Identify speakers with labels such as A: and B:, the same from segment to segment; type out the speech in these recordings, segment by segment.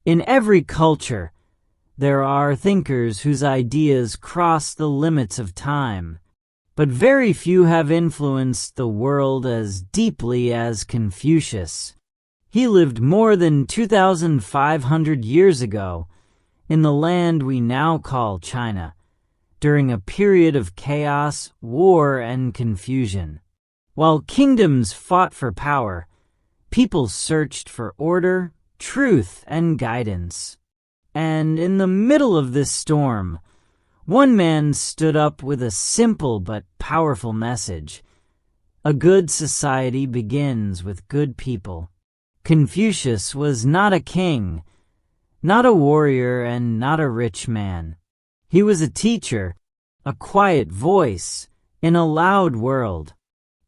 A: In every culture, there are thinkers whose ideas cross the limits of time, but very few have influenced the world as deeply as Confucius. He lived more than 2,500 years ago in the land we now call China, during a period of chaos, war, and confusion. While kingdoms fought for power, people searched for order, truth, and guidance. And in the middle of this storm, one man stood up with a simple but powerful message. A good society begins with good people. Confucius was not a king, not a warrior, and not a rich man. He was a teacher, a quiet voice in a loud world.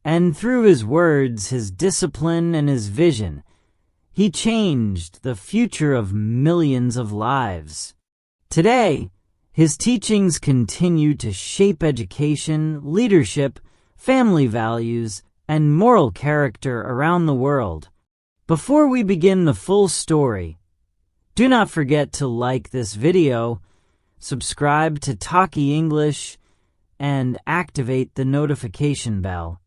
A: And through his words, his discipline, and his vision, he changed the future of millions of lives. Today, his teachings continue to shape education, leadership, family values, and moral character around the world. Before we begin the full story, do not forget to like this video, subscribe to Talky English, and activate the notification bell.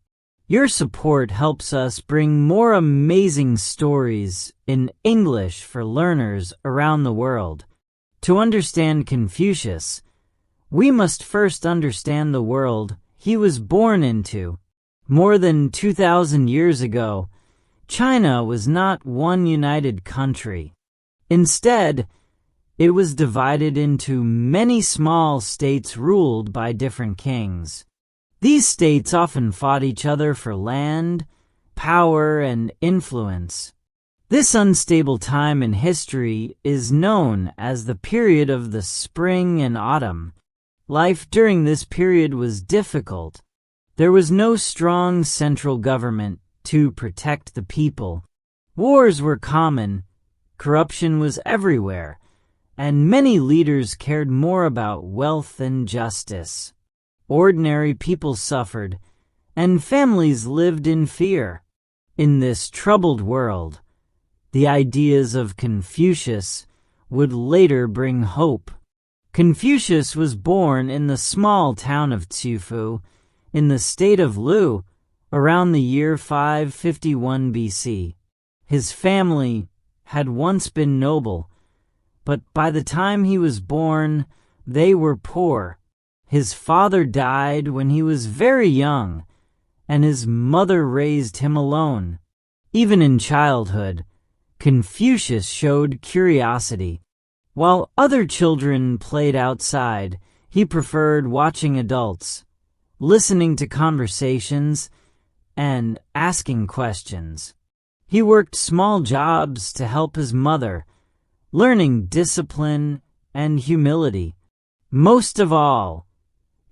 A: Your support helps us bring more amazing stories in English for learners around the world. To understand Confucius, we must first understand the world he was born into. More than 2,000 years ago, China was not one united country. Instead, it was divided into many small states ruled by different kings. These states often fought each other for land, power, and influence. This unstable time in history is known as the period of the spring and autumn. Life during this period was difficult. There was no strong central government to protect the people. Wars were common, corruption was everywhere, and many leaders cared more about wealth than justice. Ordinary people suffered, and families lived in fear. In this troubled world, the ideas of Confucius would later bring hope. Confucius was born in the small town of Tsufu, in the state of Lu, around the year 551 BC. His family had once been noble, but by the time he was born, they were poor. His father died when he was very young, and his mother raised him alone. Even in childhood, Confucius showed curiosity. While other children played outside, he preferred watching adults, listening to conversations, and asking questions. He worked small jobs to help his mother, learning discipline and humility. Most of all,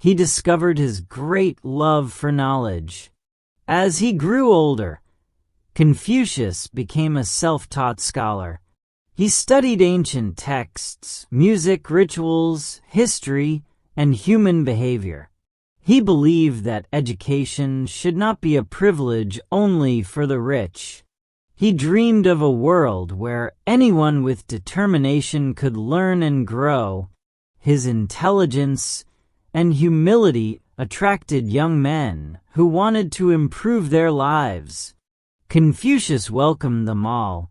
A: he discovered his great love for knowledge. As he grew older, Confucius became a self-taught scholar. He studied ancient texts, music, rituals, history, and human behavior. He believed that education should not be a privilege only for the rich. He dreamed of a world where anyone with determination could learn and grow. His intelligence and humility attracted young men who wanted to improve their lives. Confucius welcomed them all,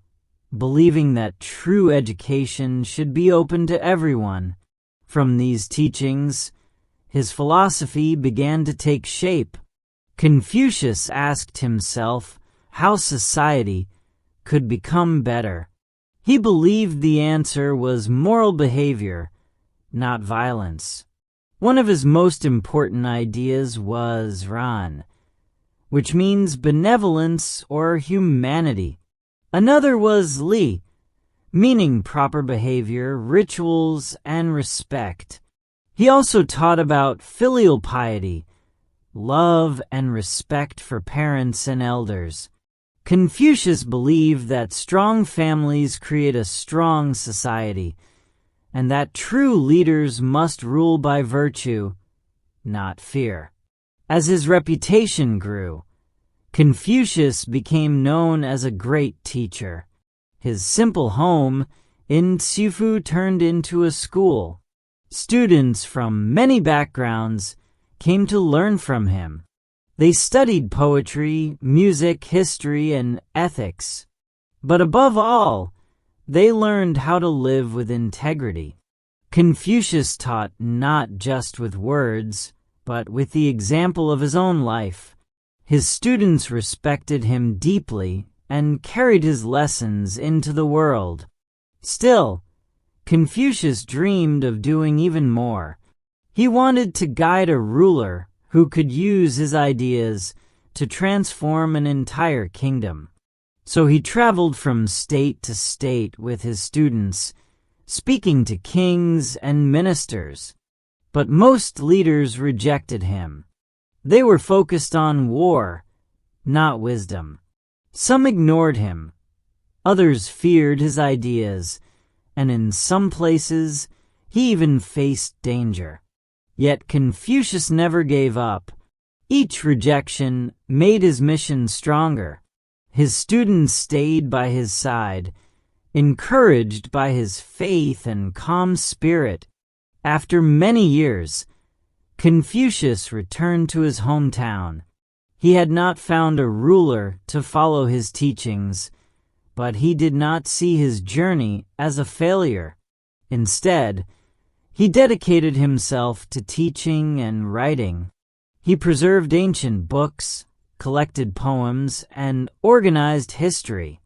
A: believing that true education should be open to everyone. From these teachings, his philosophy began to take shape. Confucius asked himself how society could become better. He believed the answer was moral behavior, not violence. One of his most important ideas was ran, which means benevolence or humanity. Another was li, meaning proper behavior, rituals, and respect. He also taught about filial piety, love and respect for parents and elders. Confucius believed that strong families create a strong society, and that true leaders must rule by virtue, not fear. As his reputation grew, Confucius became known as a great teacher. His simple home in Sifu turned into a school. Students from many backgrounds came to learn from him. They studied poetry, music, history, and ethics. But above all, they learned how to live with integrity. Confucius taught not just with words, but with the example of his own life. His students respected him deeply and carried his lessons into the world. Still, Confucius dreamed of doing even more. He wanted to guide a ruler who could use his ideas to transform an entire kingdom. So he traveled from state to state with his students, speaking to kings and ministers. But most leaders rejected him. They were focused on war, not wisdom. Some ignored him. Others feared his ideas, and in some places, he even faced danger. Yet Confucius never gave up. Each rejection made his mission stronger. His students stayed by his side, encouraged by his faith and calm spirit. After many years, Confucius returned to his hometown. He had not found a ruler to follow his teachings, but he did not see his journey as a failure. Instead, he dedicated himself to teaching and writing. He preserved ancient books, collected poems, and organized history.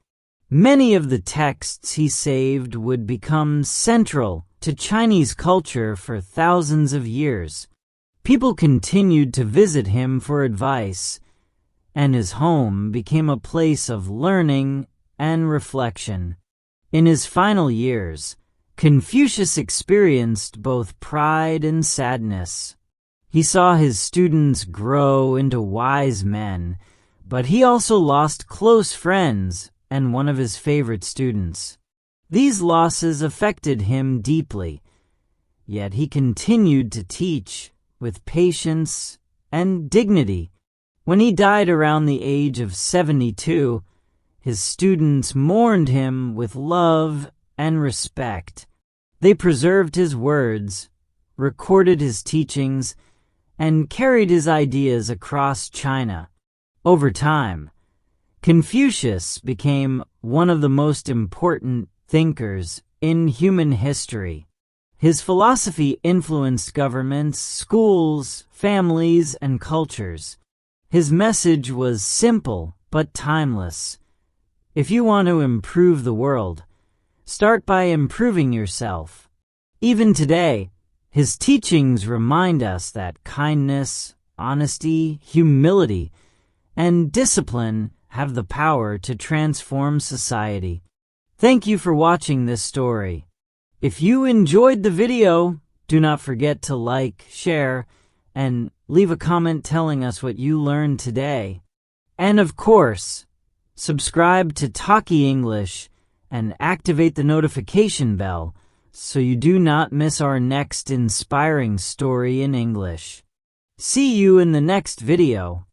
A: Many of the texts he saved would become central to Chinese culture for thousands of years. People continued to visit him for advice, and his home became a place of learning and reflection. In his final years, Confucius experienced both pride and sadness. He saw his students grow into wise men, but he also lost close friends and one of his favorite students. These losses affected him deeply, yet he continued to teach with patience and dignity. When he died around the age of 72, his students mourned him with love and respect. They preserved his words, recorded his teachings, and carried his ideas across China. Over time, Confucius became one of the most important thinkers in human history. His philosophy influenced governments, schools, families, and cultures. His message was simple but timeless. If you want to improve the world, start by improving yourself. Even today, his teachings remind us that kindness, honesty, humility, and discipline have the power to transform society. Thank you for watching this story. If you enjoyed the video, do not forget to like, share, and leave a comment telling us what you learned today. And of course, subscribe to Talky English and activate the notification bell so you do not miss our next inspiring story in English. See you in the next video.